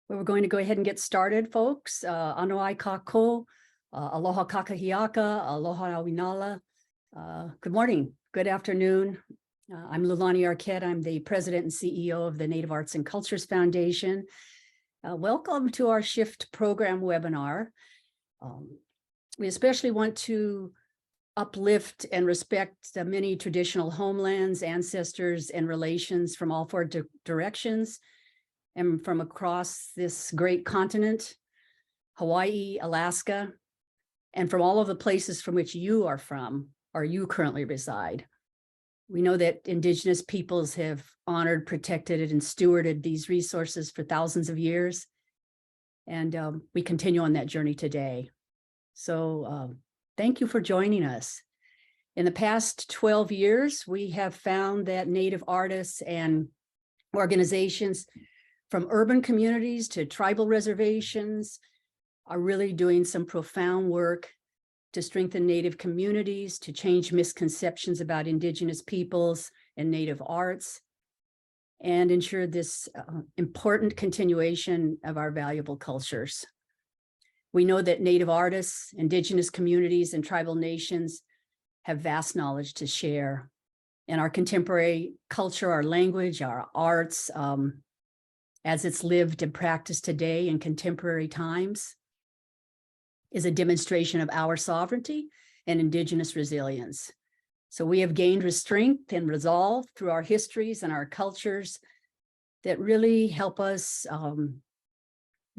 Well, we're going to go ahead and get started, folks. Anoai kako, aloha kakahiaka, aloha awinala. Good morning, good afternoon. I'm Lulani Arquette. I'm the president and CEO of the Native Arts and Cultures Foundation. Welcome to our Shift program webinar. We especially want to uplift and respect the many traditional homelands, ancestors, and relations from all four directions and from across this great continent, Hawaii, Alaska, and from all of the places from which you are from or you currently reside. We know that Indigenous peoples have honored, protected, and stewarded these resources for thousands of years, and we continue on that journey today. So thank you for joining us. In the past 12 years, we have found that Native artists and organizations from urban communities to tribal reservations are really doing some profound work to strengthen Native communities, to change misconceptions about Indigenous peoples and Native arts, and ensure this important continuation of our valuable cultures. We know that Native artists, Indigenous communities, and tribal nations have vast knowledge to share. And our contemporary culture, our language, our arts, as it's lived and practiced today in contemporary times, is a demonstration of our sovereignty and Indigenous resilience. So we have gained strength and resolve through our histories and our cultures that really help us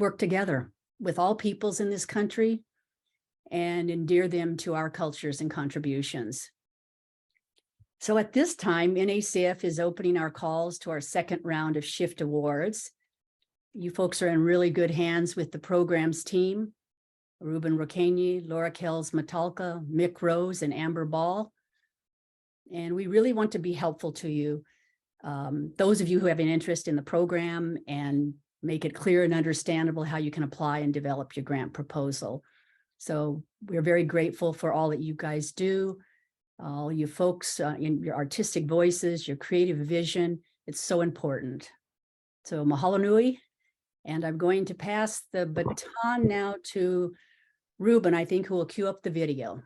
work together with all peoples in this country and endear them to our cultures and contributions. So at this time, NACF is opening our calls to our second round of Shift Awards. You folks are in really good hands with the programs team, Reuben Roqueñi, Laura Kells, Matalka, Mick Rose, and Amber Ball. And we really want to be helpful to you, those of you who have an interest in the program, and make it clear and understandable how you can apply and develop your grant proposal. So we're very grateful for all that you guys do, all you folks in your artistic voices, your creative vision. It's so important. So mahalo nui. And I'm going to pass the baton now to Reuben, I think, who will cue up the video.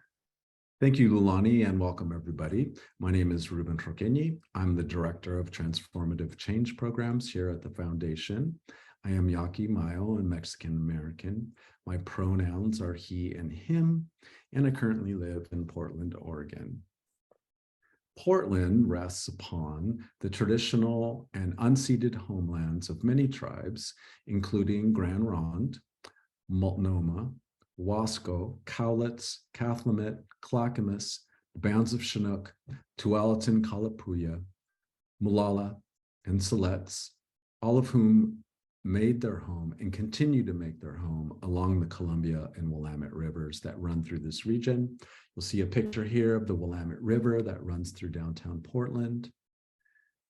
Thank you, Lulani, and welcome everybody. My name is Reuben Roqueñi. I'm the Director of Transformative Change Programs here at the Foundation. I am Yaqui Mayo and Mexican American. My pronouns are he and him, and I currently live in Portland, Oregon. Portland rests upon the traditional and unceded homelands of many tribes, including Grand Ronde, Multnomah, Wasco, Cowlitz, Cathlamet, Clackamas, the Bands of Chinook, Tualatin Kalapuya, Molalla, and Siletz, all of whom made their home and continue to make their home along the Columbia and Willamette rivers that run through this region. You'll see a picture here of the Willamette River that runs through downtown Portland.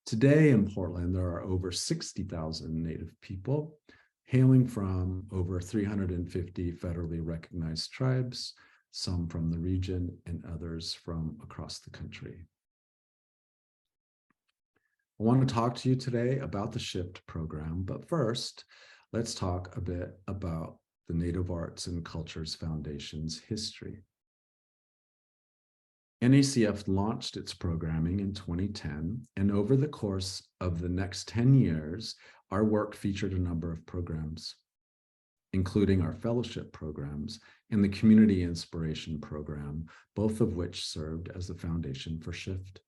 Today in Portland, there are over 60,000 Native people, hailing from over 350 federally recognized tribes, some from the region and others from across the country. I want to talk to you today about the SHIFT program, but first, let's talk a bit about the Native Arts and Cultures Foundation's history. NACF launched its programming in 2010, and over the course of the next 10 years, our work featured a number of programs, including our fellowship programs and the Community Inspiration Program, both of which served as the foundation for SHIFT.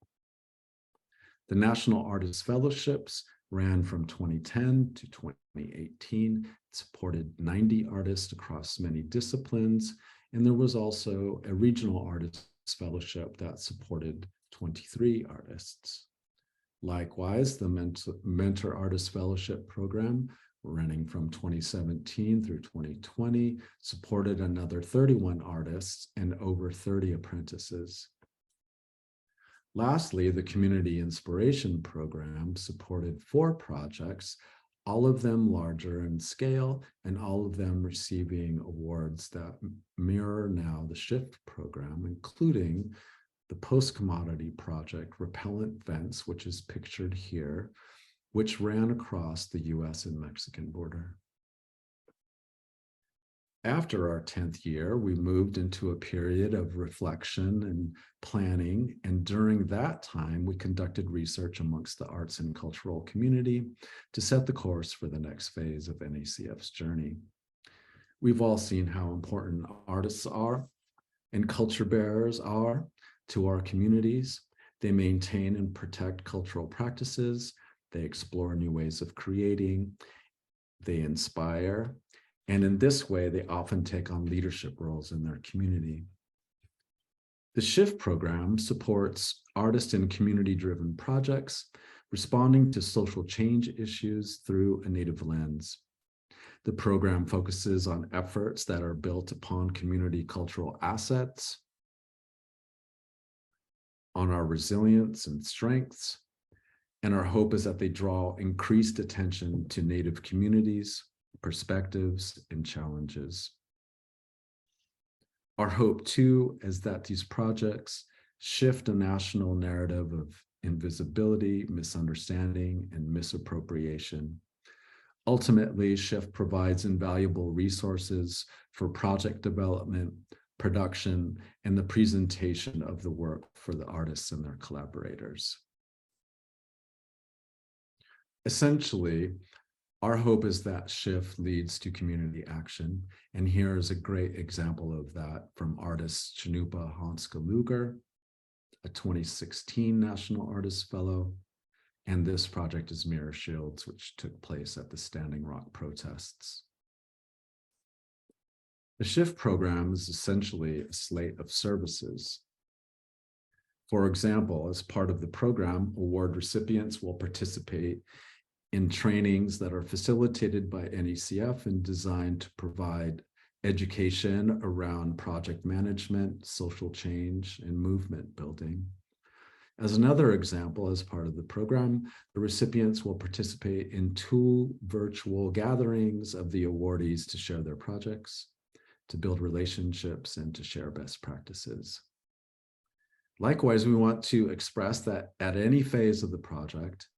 The National Artist Fellowships ran from 2010 to 2018. It supported 90 artists across many disciplines, and there was also a Regional Artists Fellowship that supported 23 artists. Likewise, the Mentor Artist Fellowship Program, running from 2017 through 2020, supported another 31 artists and over 30 apprentices. Lastly, the Community Inspiration Program supported 4 projects, all of them larger in scale, and all of them receiving awards that mirror now the SHIFT program, including the post-commodity project Repellent Fence, which is pictured here, which ran across the US and Mexican border. After our 10th year, we moved into a period of reflection and planning. And during that time, we conducted research amongst the arts and cultural community to set the course for the next phase of NACF's journey. We've all seen how important artists are and culture bearers are to our communities. They maintain and protect cultural practices. They explore new ways of creating. They inspire. And in this way, they often take on leadership roles in their community. The SHIFT program supports artist and community-driven projects, responding to social change issues through a Native lens. The program focuses on efforts that are built upon community cultural assets, on our resilience and strengths, and our hope is that they draw increased attention to Native communities, perspectives, and challenges. Our hope, too, is that these projects shift a national narrative of invisibility, misunderstanding, and misappropriation. Ultimately, SHIFT provides invaluable resources for project development, production, and the presentation of the work for the artists and their collaborators. Essentially, our hope is that SHIFT leads to community action. And here is a great example of that from artist Chanupa Hanska Luger, a 2016 National Artist Fellow. And this project is Mirror Shields, which took place at the Standing Rock protests. The SHIFT program is essentially a slate of services. For example, as part of the program, award recipients will participate in trainings that are facilitated by NACF and designed to provide education around project management, social change, and movement building. As another example, as part of the program, the recipients will participate in 2 virtual gatherings of the awardees to share their projects, to build relationships, and to share best practices. Likewise, we want to express that at any phase of the project,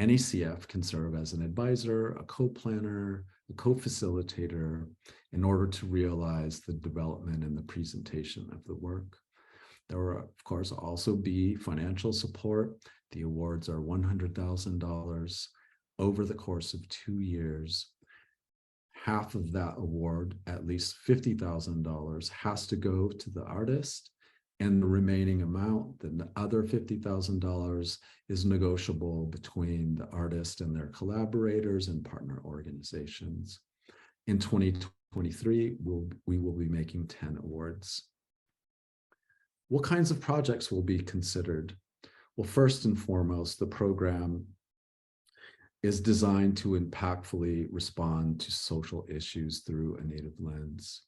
NACF can serve as an advisor, a co-planner, a co-facilitator in order to realize the development and the presentation of the work. There will, of course, also be financial support. The awards are $100,000 over the course of 2 years. Half of that award, at least $50,000, has to go to the artist, and the remaining amount, the other $50,000, is negotiable between the artist and their collaborators and partner organizations. In 2023, we will be making 10 awards. What kinds of projects will be considered? Well, first and foremost, the program is designed to impactfully respond to social issues through a Native lens.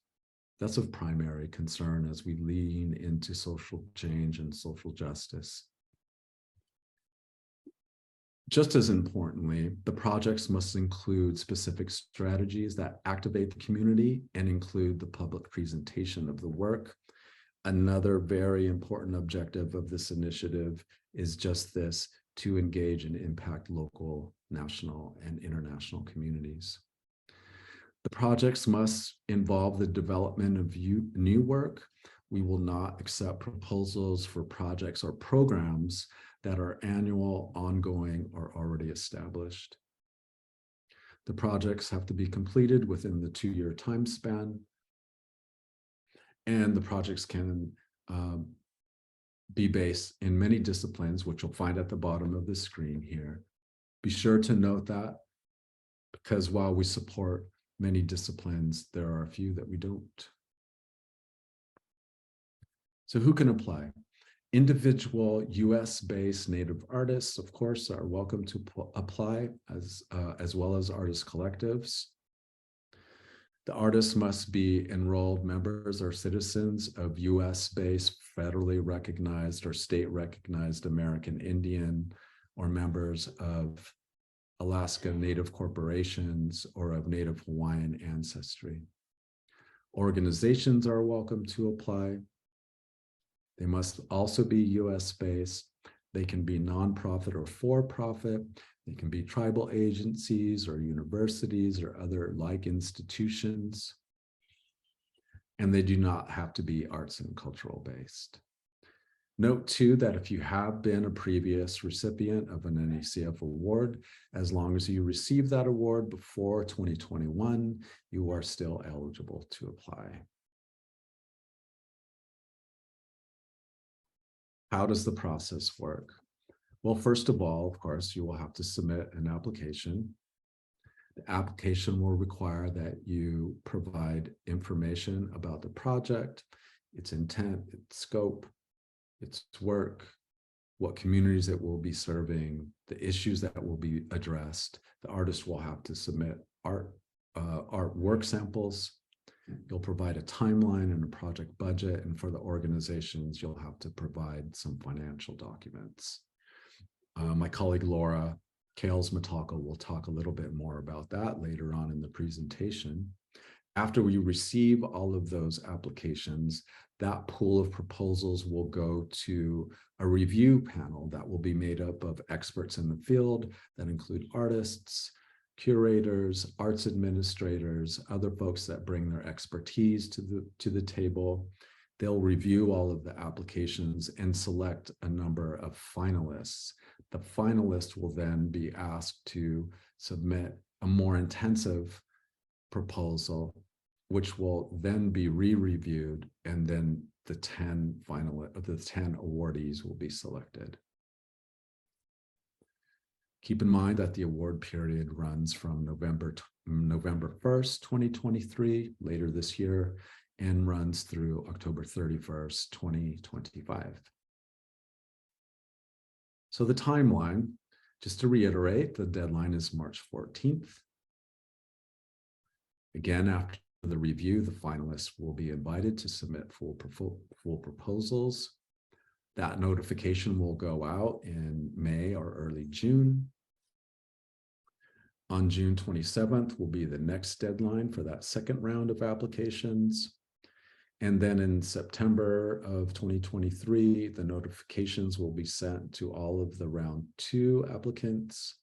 That's of primary concern as we lean into social change and social justice. Just as importantly, the projects must include specific strategies that activate the community and include the public presentation of the work. Another very important objective of this initiative is just this, to engage and impact local, national, and international communities. The projects must involve the development of new work. We will not accept proposals for projects or programs that are annual, ongoing, or already established. The projects have to be completed within the 2-year time span, and the projects can be based in many disciplines, which you'll find at the bottom of the screen here. Be sure to note that, because while we support many disciplines, there are a few that we don't. So who can apply? Individual US-based Native artists, of course, are welcome to apply, as well as artist collectives. The artists must be enrolled members or citizens of US-based, federally recognized or state-recognized American Indian, or members of Alaska Native corporations or of Native Hawaiian ancestry. Organizations are welcome to apply. They must also be US-based. They can be nonprofit or for-profit. They can be tribal agencies or universities or other like institutions. and they do not have to be arts and cultural based. Note too that if you have been a previous recipient of an NACF award, as long as you received that award before 2021, you are still eligible to apply. How does the process work? Well, first of all, of course, you will have to submit an application. The application will require that you provide information about the project, its intent, its scope, its work, what communities it will be serving, the issues that will be addressed. The artist will have to submit artwork samples. You'll provide a timeline and a project budget, and for the organizations, you'll have to provide some financial documents. My colleague Laura Matalka will talk a little bit more about that later on in the presentation. After we receive all of those applications, that pool of proposals will go to a review panel that will be made up of experts in the field that include artists, curators, arts administrators, other folks that bring their expertise to the table. They'll review all of the applications and select a number of finalists. The finalists will then be asked to submit a more intensive proposal, which will then be re-reviewed, and then the 10 awardees will be selected. Keep in mind that the award period runs from November 1st, 2023, later this year, and runs through October 31st, 2025. So the timeline, just to reiterate, the deadline is March 14th. Again, after the review, the finalists will be invited to submit full proposals. That notification will go out in May or early June. On June 27th will be the next deadline for that second round of applications. And then in September of 2023, the notifications will be sent to all of the round 2 applicants.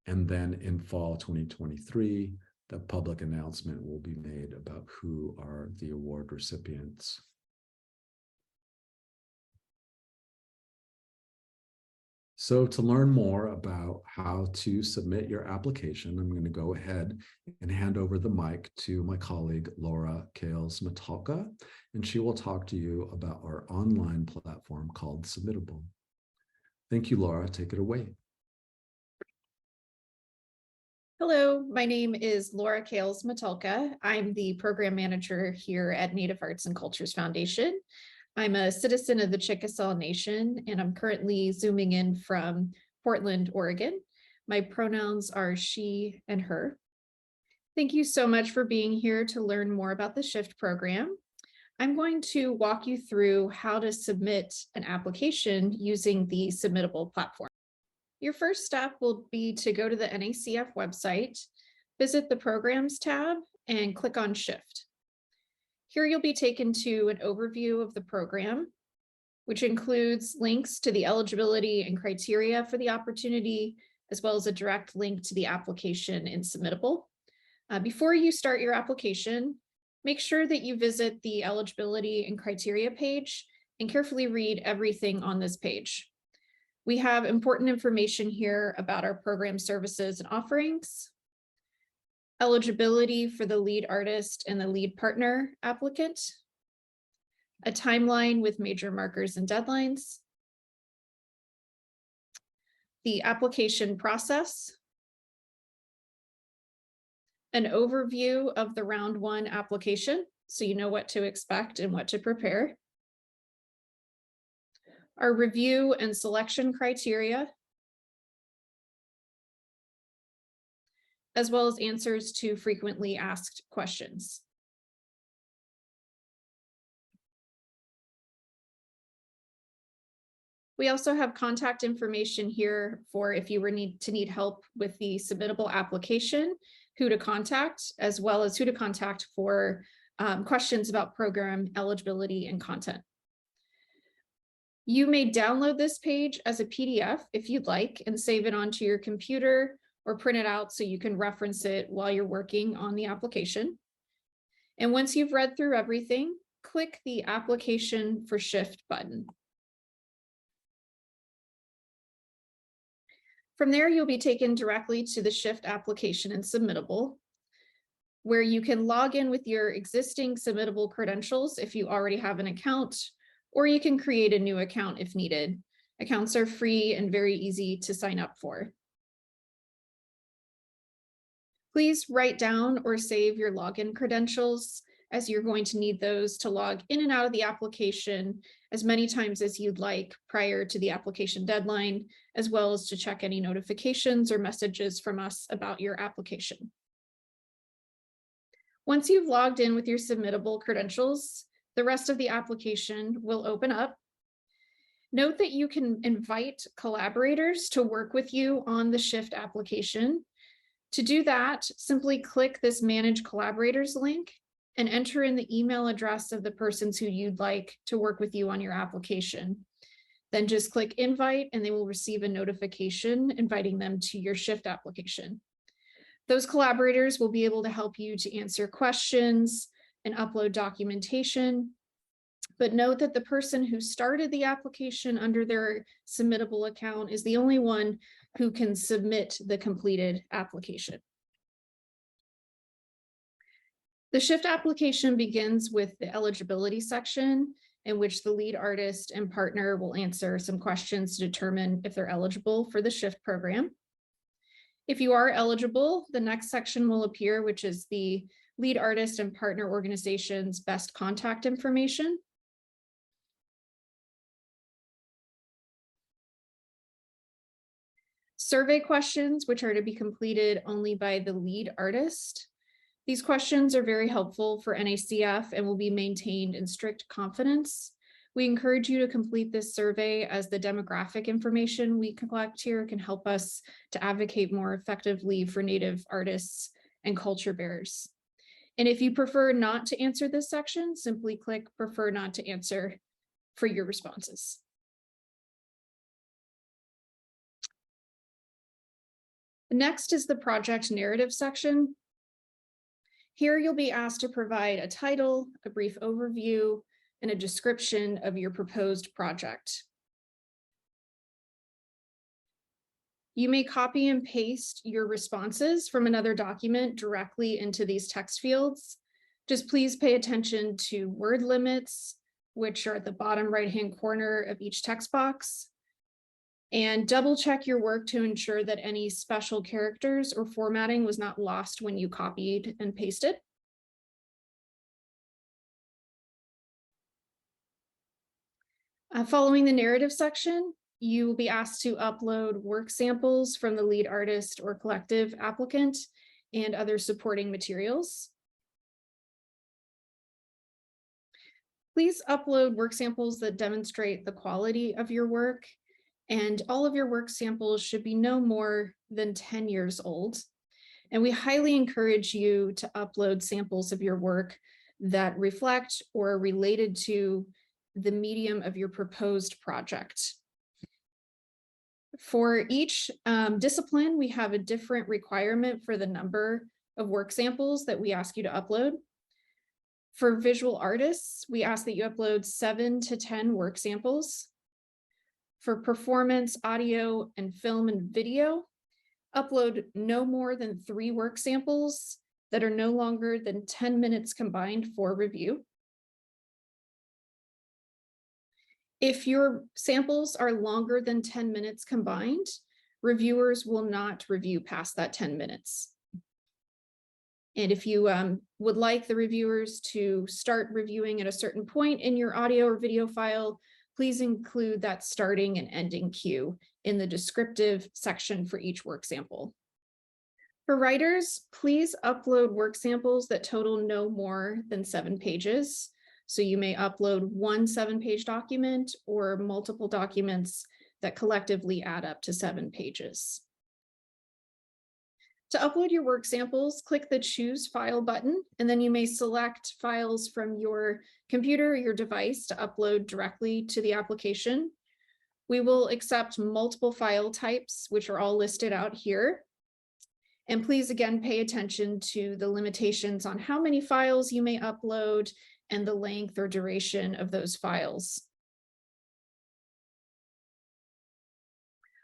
And then in fall 2023, the public announcement will be made about who are the award recipients. So to learn more about how to submit your application, I'm going to go ahead and hand over the mic to my colleague, Laura Matalka, and she will talk to you about our online platform called Submittable. Thank you, Laura. Take it away. Hello, my name is Laura Matalka. I'm the program manager here at Native Arts and Cultures Foundation. I'm a citizen of the Chickasaw Nation, and I'm currently zooming in from Portland, Oregon. My pronouns are she and her. Thank you so much for being here to learn more about the SHIFT program. I'm going to walk you through how to submit an application using the Submittable platform. Your first step will be to go to the NACF website, visit the Programs tab, and click on SHIFT. Here you'll be taken to an overview of the program, which includes links to the eligibility and criteria for the opportunity, as well as a direct link to the application in Submittable. Before you start your application, make sure that you visit the eligibility and criteria page and carefully read everything on this page. We have important information here about our program services and offerings, eligibility for the lead artist and the lead partner applicant, a timeline with major markers and deadlines, the application process, an overview of the round 1 application, so you know what to expect and what to prepare, our review and selection criteria, as well as answers to frequently asked questions. We also have contact information here for if you were to need help with the submittable application, who to contact, as well as who to contact for questions about program eligibility and content. You may download this page as a PDF if you'd like and save it onto your computer or print it out so you can reference it while you're working on the application. And once you've read through everything, click the Application for Shift button. From there, you'll be taken directly to the Shift application and submittable, where you can log in with your existing submittable credentials if you already have an account, or you can create a new account if needed. Accounts are free and very easy to sign up for. Please write down or save your login credentials, as you're going to need those to log in and out of the application as many times as you'd like prior to the application deadline, as well as to check any notifications or messages from us about your application. Once you've logged in with your submittable credentials, the rest of the application will open up. Note that you can invite collaborators to work with you on the Shift application. To do that, simply click this Manage Collaborators link and enter in the email address of the persons who you'd like to work with you on your application. Then just click Invite and they will receive a notification inviting them to your Shift application. Those collaborators will be able to help you to answer questions and upload documentation. But note that the person who started the application under their submittable account is the only one who can submit the completed application. The Shift application begins with the eligibility section, in which the lead artist and partner will answer some questions to determine if they're eligible for the Shift program. If you are eligible, the next section will appear, which is the lead artist and partner organization's best contact information. Survey questions, which are to be completed only by the lead artist. These questions are very helpful for NACF and will be maintained in strict confidence. We encourage you to complete this survey, as the demographic information we collect here can help us to advocate more effectively for Native artists and culture bearers. And if you prefer not to answer this section, simply click Prefer Not to Answer for your responses. Next is the project narrative section. Here you'll be asked to provide a title, a brief overview, and a description of your proposed project. You may copy and paste your responses from another document directly into these text fields. Just please pay attention to word limits, which are at the bottom right-hand corner of each text box. And double check your work to ensure that any special characters or formatting was not lost when you copied and pasted. Following the narrative section, you will be asked to upload work samples from the lead artist or collective applicant and other supporting materials. Please upload work samples that demonstrate the quality of your work, and all of your work samples should be no more than 10 years old. And we highly encourage you to upload samples of your work that reflect or are related to the medium of your proposed project. For each discipline, we have a different requirement for the number of work samples that we ask you to upload. For visual artists, we ask that you upload 7 to 10 work samples. For performance, audio, and film and video, upload no more than 3 work samples that are no longer than 10 minutes combined for review. If your samples are longer than 10 minutes combined, reviewers will not review past that 10 minutes. And if you would like the reviewers to start reviewing at a certain point in your audio or video file, please include that starting and ending cue in the descriptive section for each work sample. For writers, please upload work samples that total no more than 7 pages. So you may upload one 7-page document or multiple documents that collectively add up to 7 pages. To upload your work samples, click the Choose File button, and then you may select files from your computer or your device to upload directly to the application. We will accept multiple file types, which are all listed out here. And please again, pay attention to the limitations on how many files you may upload and the length or duration of those files.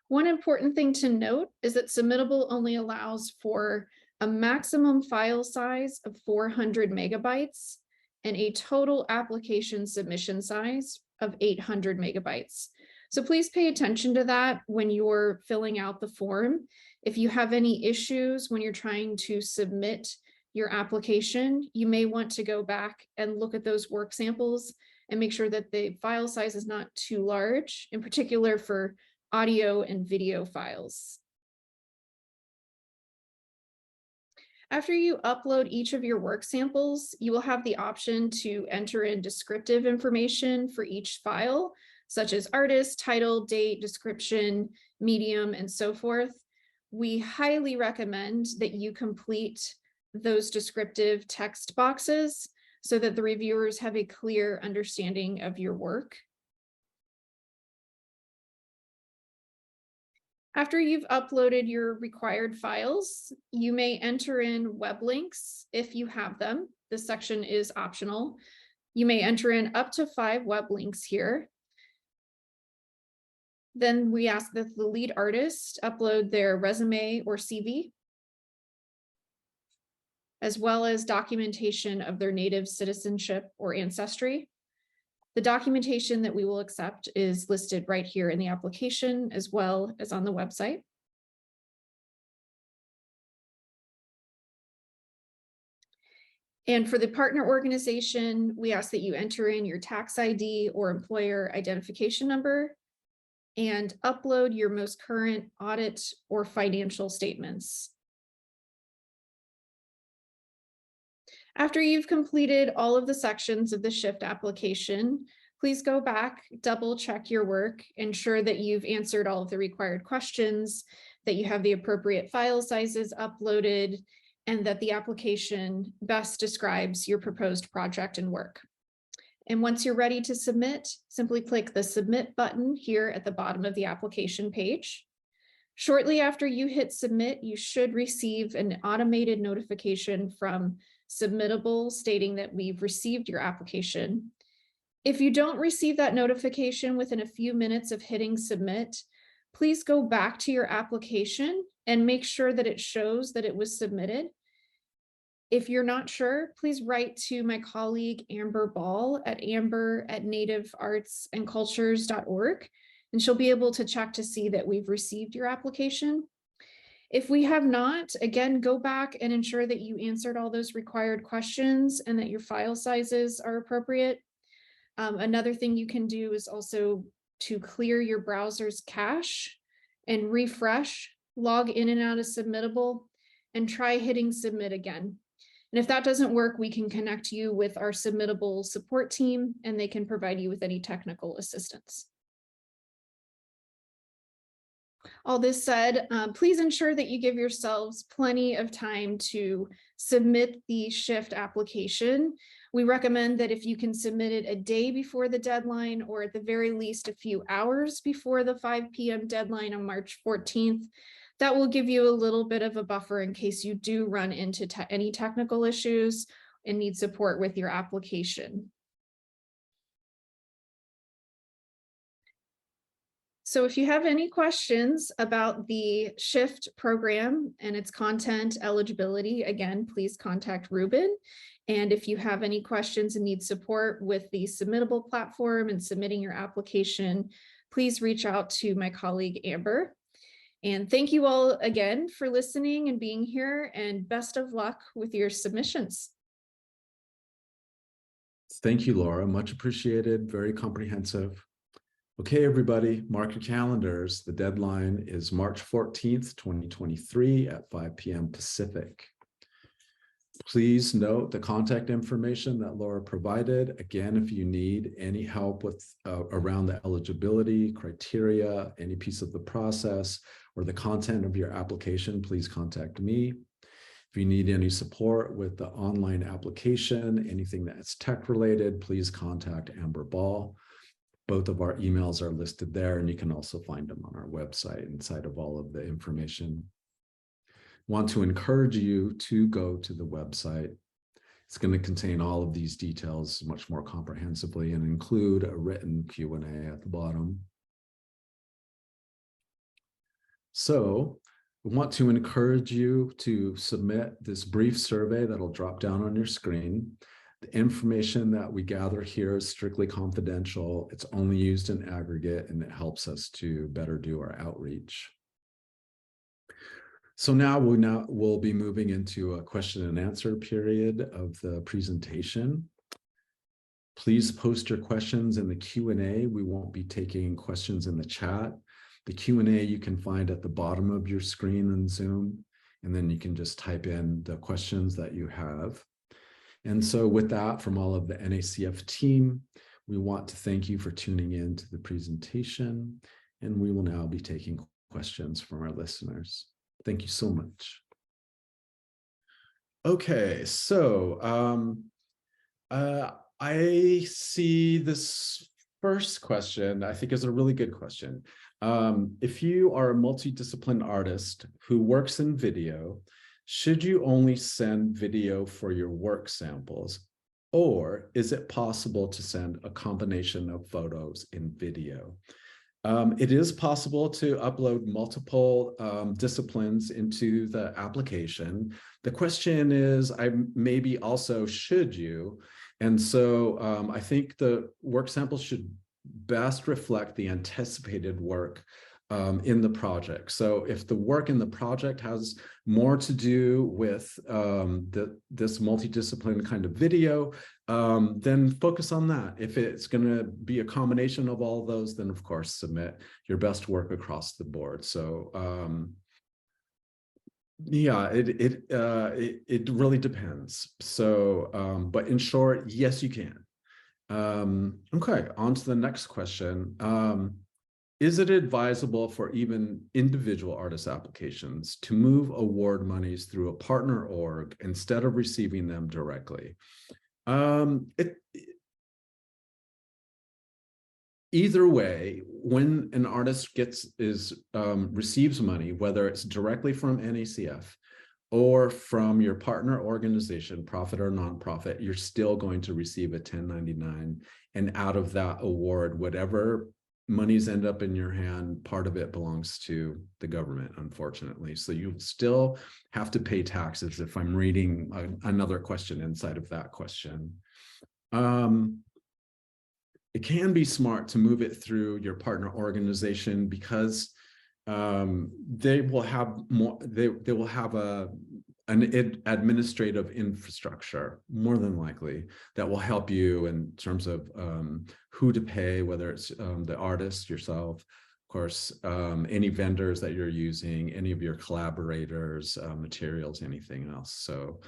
One important thing to note is that Submittable only allows for a maximum file size of 400 megabytes and a total application submission size of 800 megabytes. So please pay attention to that when you're filling out the form. If you have any issues when you're trying to submit your application, you may want to go back and look at those work samples and make sure that the file size is not too large, in particular for audio and video files. After you upload each of your work samples, you will have the option to enter in descriptive information for each file, such as artist, title, date, description, medium, and so forth. We highly recommend that you complete those descriptive text boxes so that the reviewers have a clear understanding of your work. After you've uploaded your required files, you may enter in web links if you have them. This section is optional. You may enter in up to 5 web links here. Then we ask that the lead artist upload their resume or CV, as well as documentation of their native citizenship or ancestry. The documentation that we will accept is listed right here in the application, as well as on the website. And for the partner organization, we ask that you enter in your tax ID or employer identification number and upload your most current audit or financial statements. After you've completed all of the sections of the SHIFT application, please go back, double check your work, ensure that you've answered all of the required questions, that you have the appropriate file sizes uploaded, and that the application best describes your proposed project and work. And once you're ready to submit, simply click the Submit button here at the bottom of the application page. Shortly after you hit Submit, you should receive an automated notification from Submittable stating that we've received your application. If you don't receive that notification within a few minutes of hitting Submit, please go back to your application and make sure that it shows that it was submitted. If you're not sure, please write to my colleague Amber Ball at amber@nativeartsandcultures.org, and she'll be able to check to see that we've received your application. If we have not, again, go back and ensure that you answered all those required questions and that your file sizes are appropriate. Another thing you can do is also to clear your browser's cache and refresh, log in and out of Submittable, and try hitting Submit again. And if that doesn't work, we can connect you with our Submittable support team, and they can provide you with any technical assistance. All this said, please ensure that you give yourselves plenty of time to submit the SHIFT application. We recommend that if you can submit it a day before the deadline, or at the very least a few hours before the 5 p.m. deadline on March 14th, that will give you a little bit of a buffer in case you do run into any technical issues and need support with your application. So if you have any questions about the SHIFT program and its content eligibility, again, please contact Reuben. And if you have any questions and need support with the Submittable platform and submitting your application, please reach out to my colleague Amber. And thank you all again for listening and being here, and best of luck with your submissions. Thank you, Laura. Much appreciated. Very comprehensive. Okay, everybody, mark your calendars. The deadline is March 14th, 2023 at 5 p.m. Pacific. Please note the contact information that Laura provided. Again, if you need any help with around the eligibility criteria, any piece of the process, or the content of your application, please contact me. If you need any support with the online application, anything that's tech related, please contact Amber Ball. Both of our emails are listed there, and you can also find them on our website inside of all of the information. want to encourage you to go to the website. It's going to contain all of these details much more comprehensively and include a written Q&A at the bottom. So I want to encourage you to submit this brief survey that'll drop down on your screen. The information that we gather here is strictly confidential. It's only used in aggregate, and it helps us to better do our outreach. So now we'll be moving into a question and answer period of the presentation. Please post your questions in the Q&A. We won't be taking questions in the chat. The Q&A you can find at the bottom of your screen in Zoom, and then you can just type in the questions that you have. And so with that, from all of the NACF team, we want to thank you for tuning in to the presentation, and we will now be taking questions from our listeners. Thank you so much. Okay, so I see this first question, I think is a really good question. If you are a multidisciplined artist who works in video, should you only send video for your work samples, or is it possible to send a combination of photos in video? It is possible to upload multiple disciplines into the application. The question is, maybe also, should you? And so I think the work samples should best reflect the anticipated work in the project. So if the work in the project has more to do with this multidisciplinary kind of video, then focus on that. If it's going to be a combination of all those, then of course submit your best work across the board. So yeah, it really depends. So but in short, yes, you can. Okay, on to the next question. Is it advisable for even individual artist applications to move award monies through a partner org instead of receiving them directly? Either way, when an artist receives money, whether it's directly from NACF or from your partner organization, profit or nonprofit, you're still going to receive a 1099. And out of that award, whatever monies end up in your hand, part of it belongs to the government, unfortunately. So you still have to pay taxes, if I'm reading another question inside of that question. It can be smart to move it through your partner organization because they will have more, they will have an administrative infrastructure, more than likely, that will help you in terms of who to pay, whether it's the artist yourself, of course, any vendors that you're using, any of your collaborators, materials, anything else. So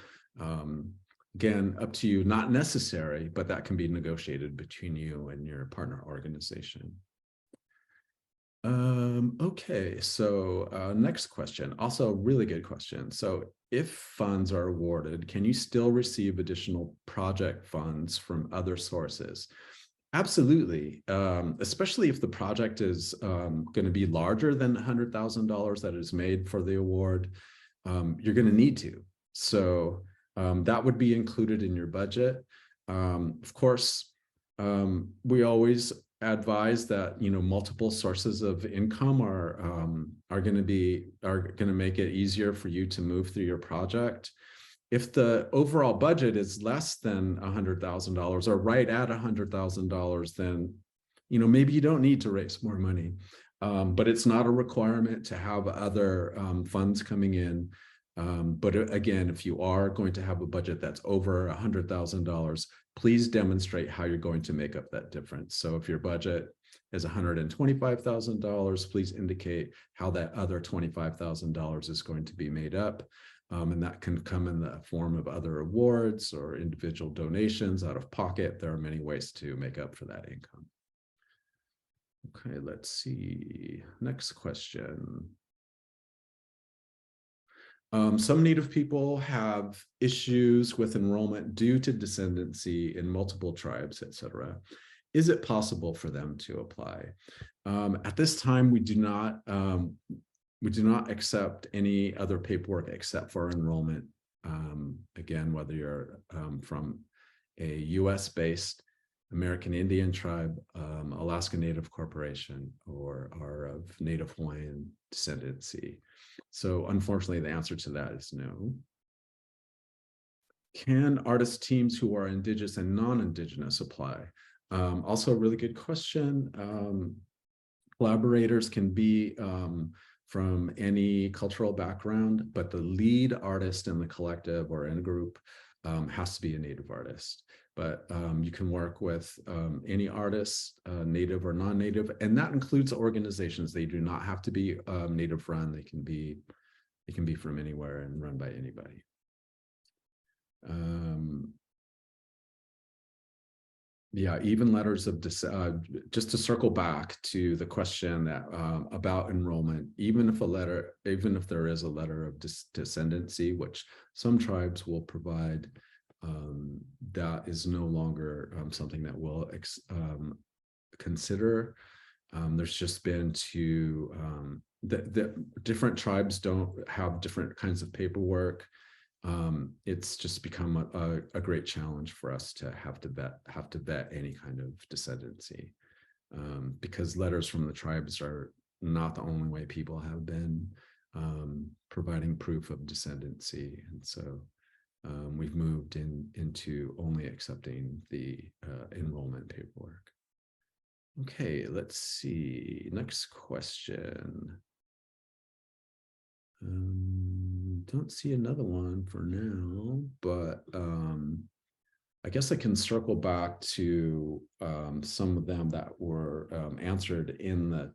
again, up to you, not necessary, but that can be negotiated between you and your partner organization. Okay, so next question, also a really good question. So if funds are awarded, can you still receive additional project funds from other sources? Absolutely, especially if the project is going to be larger than $100,000 that is made for the award, you're going to need to. So that would be included in your budget. Of course, we always advise that multiple sources of income are going to make it easier for you to move through your project. If the overall budget is less than $100,000 or right at $100,000, then maybe you don't need to raise more money. But it's not a requirement to have other funds coming in. But again, if you are going to have a budget that's over $100,000, please demonstrate how you're going to make up that difference. So if your budget is $125,000, please indicate how that other $25,000 is going to be made up. And that can come in the form of other awards or individual donations out of pocket. There are many ways to make up for that income. Okay, let's see. Next question. Some Native people have issues with enrollment due to descendancy in multiple tribes, etc. Is it possible for them to apply? At this time, we do not we do not accept any other paperwork except for enrollment. Again, whether you're from a US-based American Indian tribe, Alaska Native Corporation, or are of Native Hawaiian descendancy. So unfortunately, the answer to that is no. Can artist teams who are Indigenous and non-Indigenous apply? Also a really good question. Collaborators can be from any cultural background, but the lead artist in the collective or in a group has to be a Native artist. But you can work with any artists, Native or non-Native, and that includes organizations. They do not have to be Native run. They can be from anywhere and run by anybody. Yeah, even letters of just to circle back to the question that about enrollment, even if there is a letter of descendancy, which some tribes will provide, that is no longer something that we'll consider. There's just been the different tribes don't have different kinds of paperwork. It's just become a great challenge for us to have to vet any kind of descendancy, because letters from the tribes are not the only way people have been providing proof of descendancy, and so we've moved into only accepting the enrollment paperwork. Okay, let's see. Next question. Don't see another one for now, but I guess I can circle back to some of them that were answered in the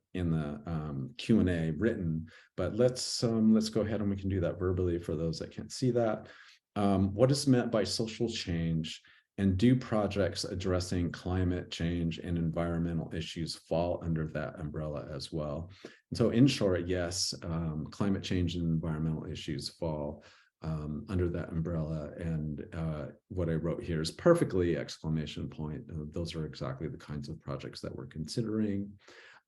Q&A written. But let's go ahead and we can do that verbally for those that can't see that. What is meant by social change, and do projects addressing climate change and environmental issues fall under that umbrella as well? And so in short, yes, climate change and environmental issues fall under that umbrella. And what I wrote here is perfectly exclamation point. Those are exactly the kinds of projects that we're considering.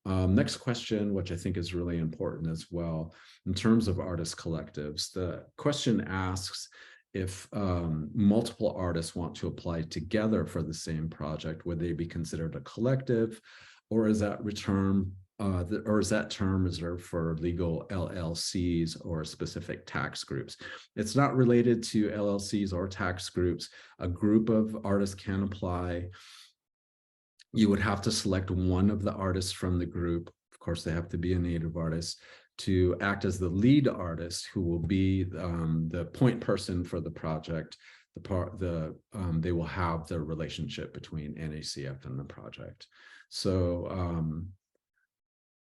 Next question, which I think is really important as well, in terms of artist collectives, the question asks, if multiple artists want to apply together for the same project, would they be considered a collective, or is that term reserved for legal LLCs or specific tax groups? It's not related to LLCs or tax groups. A group of artists can apply. You would have to select one of the artists from the group. Of course, they have to be a Native artist, to act as the lead artist, who will be the point person for the project. They will have the relationship between NACF and the project. So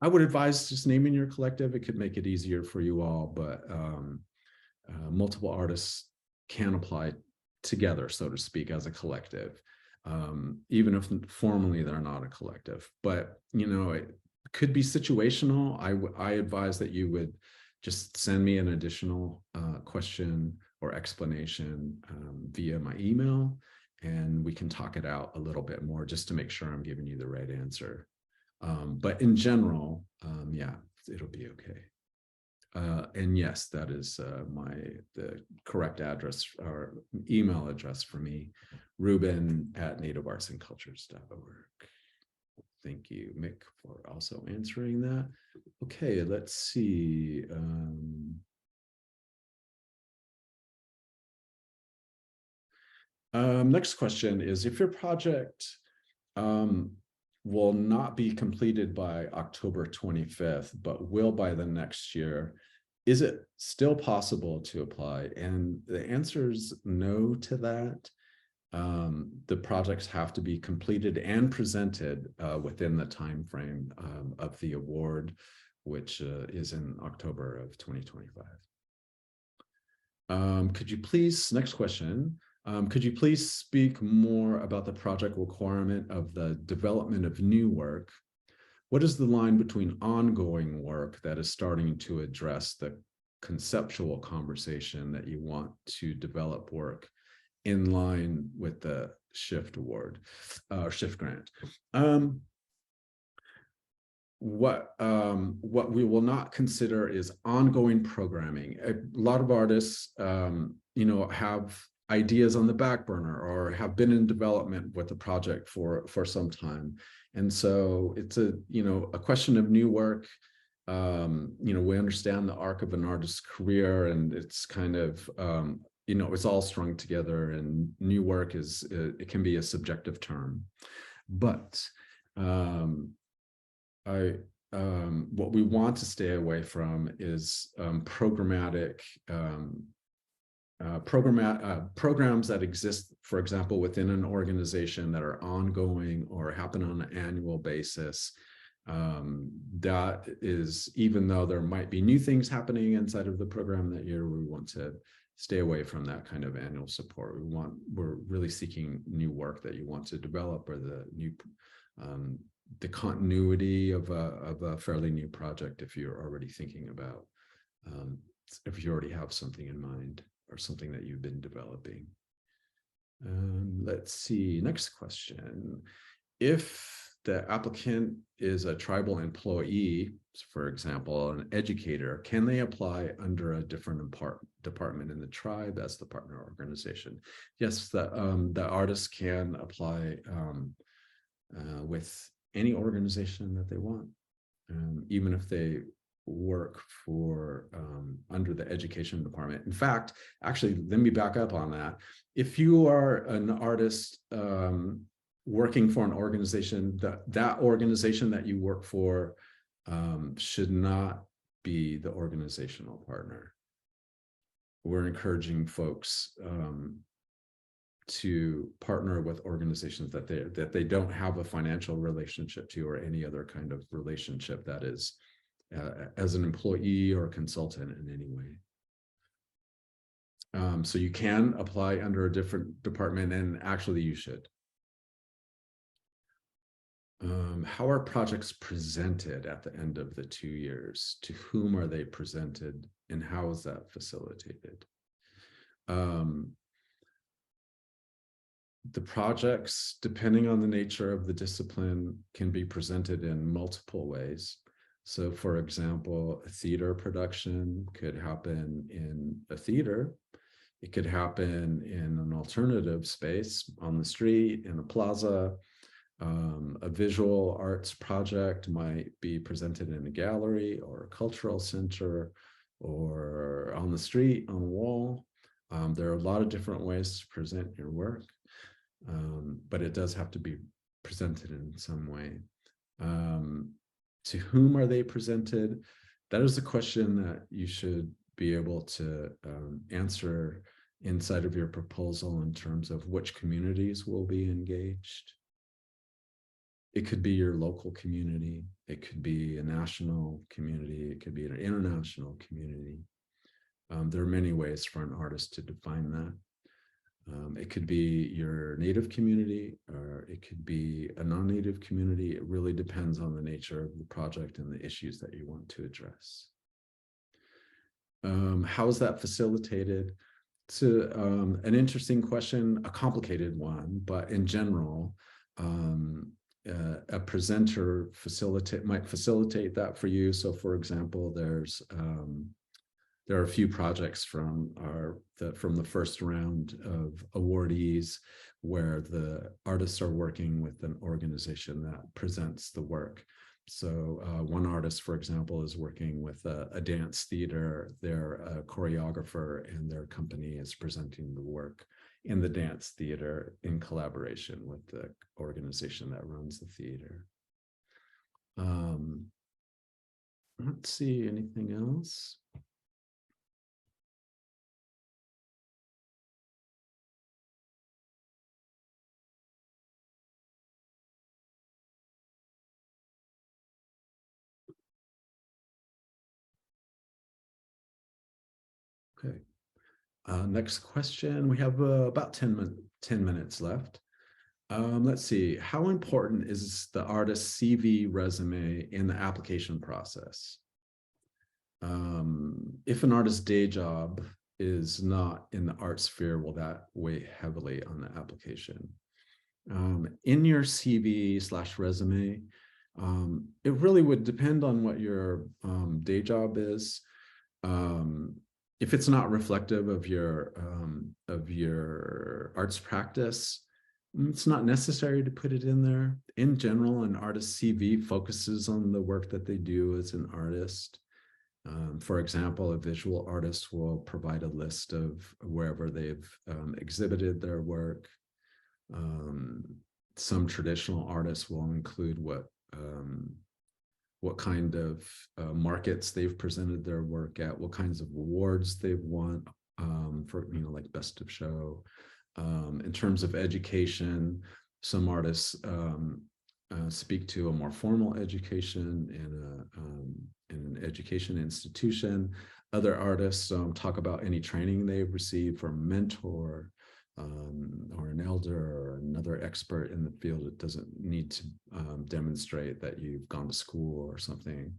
I would advise just naming your collective. It could make it easier for you all, but multiple artists can apply together, so to speak, as a collective, even if formally they're not a collective. But it could be situational. I advise that you would just send me an additional question or explanation via my email, and we can talk it out a little bit more just to make sure I'm giving you the right answer. But in general, yeah, it'll be okay. And yes, that is the correct address or email address for me, Reuben@nativeartsandcultures.org. Thank you, Mick, for also answering that. Okay, let's see. Next question is, if your project will not be completed by October 25th, but will by the next year, is it still possible to apply? And the answer is no to that. The projects have to be completed and presented within the time frame of the award, which is in October of 2025. Next question, could you please speak more about the project requirement of the development of new work? What is the line between ongoing work that is starting to address the conceptual conversation that you want to develop work in line with the SHIFT award or SHIFT grant? what we will not consider is ongoing programming. A lot of artists, have ideas on the back burner or have been in development with the project for some time, and so it's a question of new work. We understand the arc of an artist's career, and it's kind of it's all strung together, and new work is it can be a subjective term, but what we want to stay away from is programs that exist, for example, within an organization that are ongoing or happen on an annual basis. That is, even though there might be new things happening inside of the program that year, we want to stay away from that kind of annual support. We're really seeking new work that you want to develop, or the continuity of a fairly new project, if you're already thinking about, if you already have something in mind or something that you've been developing. Let's see, next question. If the applicant is a tribal employee, for example, an educator, can they apply under a different department in the tribe as the partner organization? Yes, the artist can apply with any organization that they want, even if they work for under the education department. In fact, actually, let me back up on that. If you are an artist working for an organization, that organization that you work for should not be the organizational partner. We're encouraging folks to partner with organizations that they don't have a financial relationship to, or any other kind of relationship that is as an employee or a consultant in any way. So you can apply under a different department, and actually you should. How are projects presented at the end of the 2 years? To whom are they presented, and how is that facilitated? The projects, depending on the nature of the discipline, can be presented in multiple ways. So, for example, a theater production could happen in a theater. It could happen in an alternative space on the street, in a plaza. A visual arts project might be presented in a gallery or a cultural center, or on the street, on a wall. There are a lot of different ways to present your work, but it does have to be presented in some way. To whom are they presented? That is a question that you should be able to answer inside of your proposal in terms of which communities will be engaged. It could be your local community. It could be a national community. It could be an international community. There are many ways for an artist to define that. It could be your native community, or it could be a non-native community. It really depends on the nature of the project and the issues that you want to address. How is that facilitated? It's an interesting question, a complicated one, but in general, a presenter might facilitate that for you. So, for example, there are a few projects from the first round of awardees where the artists are working with an organization that presents the work. So one artist, for example, is working with a dance theater. They're a choreographer, and their company is presenting the work in the dance theater in collaboration with the organization that runs the theater. Let's see, anything else? Okay. Next question. We have about 10 minutes left. Let's see. How important is the artist's CV resume in the application process? If an artist's day job is not in the art sphere, will that weigh heavily on the application? In your CV/resume, It really would depend on what your day job is. If it's not reflective of your arts practice, it's not necessary to put it in there. In general, an artist's CV focuses on the work that they do as an artist. For example, a visual artist will provide a list of wherever they've exhibited their work. Some traditional artists will include what kind of markets they've presented their work at, what kinds of awards they've won for, like best of show. In terms of education, some artists speak to a more formal education in an education institution. Other artists talk about any training they've received from a mentor or an elder or another expert in the field. It doesn't need to demonstrate that you've gone to school or something.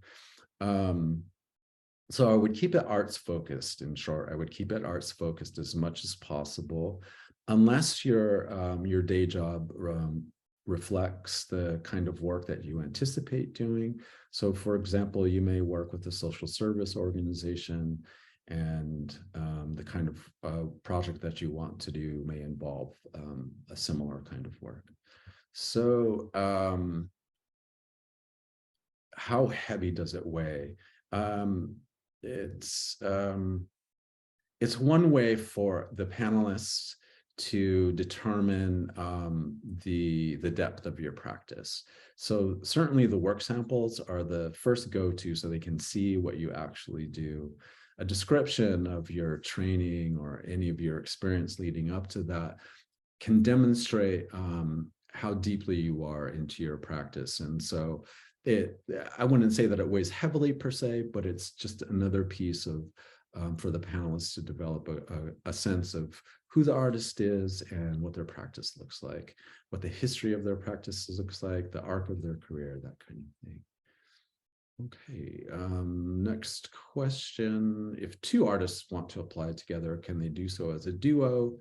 So I would keep it arts focused. In short, I would keep it arts focused as much as possible, unless your day job reflects the kind of work that you anticipate doing. So, for example, you may work with a social service organization, and the kind of project that you want to do may involve a similar kind of work. So, how heavy does it weigh? It's one way for the panelists to determine the depth of your practice. So certainly the work samples are the first go-to, so they can see what you actually do. A description of your training or any of your experience leading up to that can demonstrate how deeply you are into your practice. And so I wouldn't say that it weighs heavily per se, but it's just another piece of for the panelists to develop a sense of who the artist is and what their practice looks like, what the history of their practices looks like, the arc of their career, that kind of thing. Okay, next question. If two artists want to apply together, can they do so as a duo?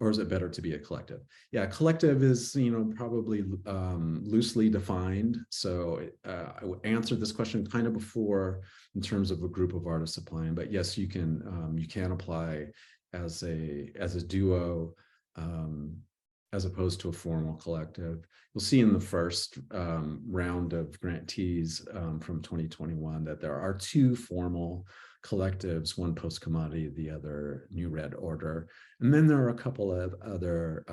Or is it better to be a collective? Yeah, collective is, probably loosely defined. So I answered this question kind of before in terms of a group of artists applying, but yes, you can apply as a duo, as opposed to a formal collective. You'll see in the first round of grantees from 2021 that there are two formal collectives, one post-commodity, the other New Red Order. And then there are a couple of other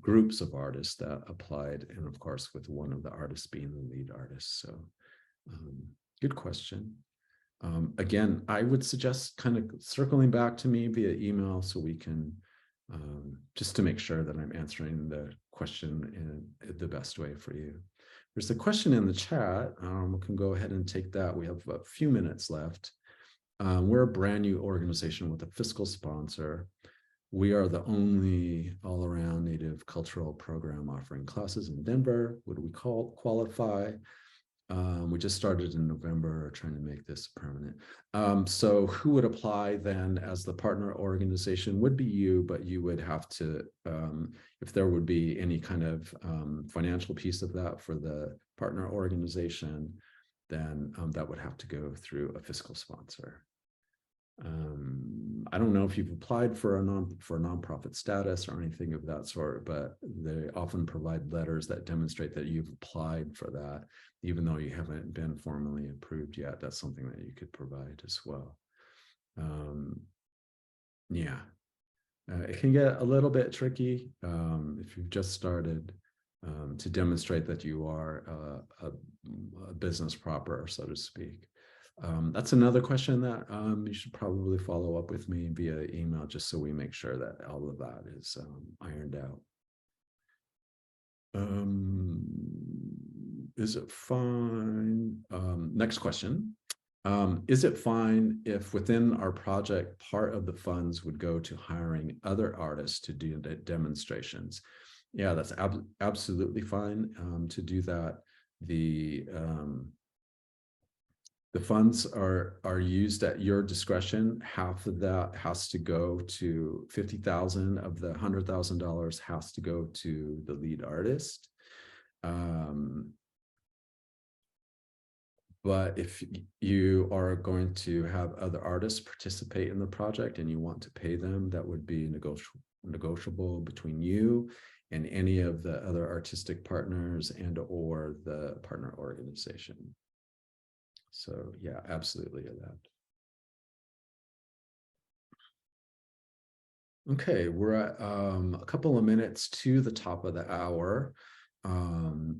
groups of artists that applied, and of course, with one of the artists being the lead artist. So good question. Again, I would suggest kind of circling back to me via email so we can, just to make sure that I'm answering the question in the best way for you. There's a question in the chat. We can go ahead and take that. We have a few minutes left. We're a brand new organization with a fiscal sponsor. We are the only all-around Native cultural program offering classes in Denver. Would we qualify? We just started in November, trying to make this permanent. So who would apply then as the partner organization would be you, but you would have to, if there would be any kind of financial piece of that for the partner organization, then that would have to go through a fiscal sponsor. I don't know if you've applied for a nonprofit status or anything of that sort, but they often provide letters that demonstrate that you've applied for that, even though you haven't been formally approved yet. That's something that you could provide as well. Yeah, it can get a little bit tricky if you've just started to demonstrate that you are a business proper, so to speak. That's another question that you should probably follow up with me via email, just so we make sure that all of that is ironed out. Is it fine? Next question. Is it fine if within our project, part of the funds would go to hiring other artists to do demonstrations? Yeah, that's absolutely fine to do that. The funds are used at your discretion. Half of that has to go to $50,000 of the $100,000 has to go to the lead artist. But if you are going to have other artists participate in the project and you want to pay them, that would be negotiable between you and any of the other artistic partners and or the partner organization. So yeah, absolutely allowed. Okay, we're at a couple of minutes to the top of the hour.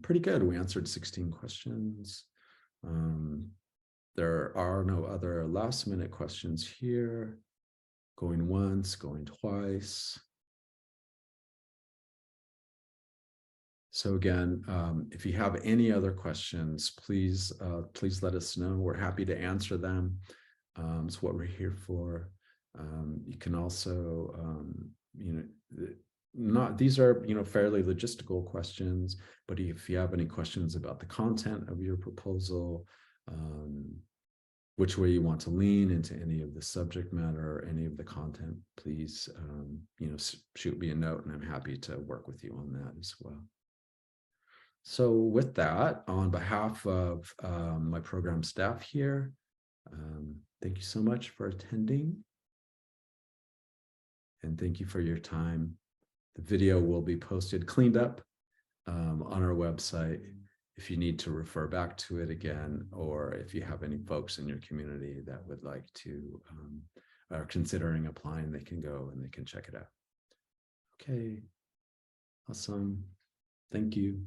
Pretty good. We answered 16 questions. There are no other last minute questions here. Going once, going twice. So again, if you have any other questions, please let us know. We're happy to answer them. It's what we're here for. You can also, these are, fairly logistical questions, but if you have any questions about the content of your proposal, which way you want to lean into any of the subject matter or any of the content, please, shoot me a note and I'm happy to work with you on that as well. So with that, on behalf of my program staff here, thank you so much for attending. And thank you for your time. The video will be posted, cleaned up on our website if you need to refer back to it again, or if you have any folks in your community that would like to, are considering applying, they can go and they can check it out. Okay, awesome. Thank you.